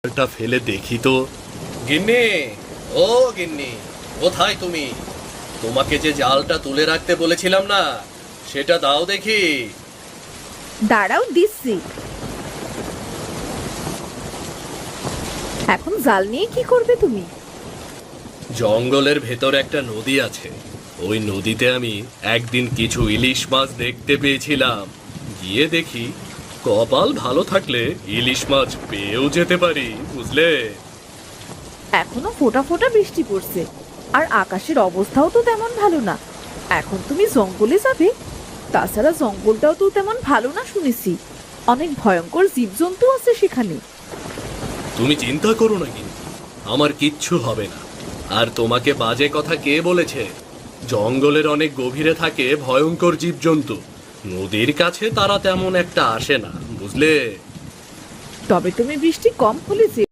জালটা ফেলে দেখি তো। গিন্নি, ও গিন্নি, কোথায় তুমি? তোমাকে যে জালটা তুলে রাখতে বলেছিলাম না, সেটা দাও দেখি। দাঁড়াও, দিচ্ছি। এখন জাল নিয়ে কি করবে তুমি? জঙ্গলের ভেতর একটা নদী আছে, ওই নদীতে আমি একদিন কিছু ইলিশ মাছ দেখতে পেয়েছিলাম। গিয়ে দেখি, কপাল ভালো থাকলে ইলিশ মাছ পেয়েও যেতে পারি, বুঝলে? এখনো ফোঁটা ফোঁটা বৃষ্টি পড়ছে, আর আকাশের অবস্থাও তো তেমন ভালো না। এখন তুমি জঙ্গলে যাবে? তাছাড়া জঙ্গলটাও তো তেমন ভালো না শুনেছি, অনেক ভয়ঙ্কর জীবজন্তু আছে সেখানে। তুমি চিন্তা করো না, কিন্তু আমার কিচ্ছু হবে না। আর তোমাকে বাজে কথা কে বলেছে? জঙ্গলের অনেক গভীরে থাকে ভয়ঙ্কর জীবজন্তু, নদীর কাছে তারা তেমন একটা আসে না, বুঝলে? তবে তুমি বৃষ্টি কম হলে যে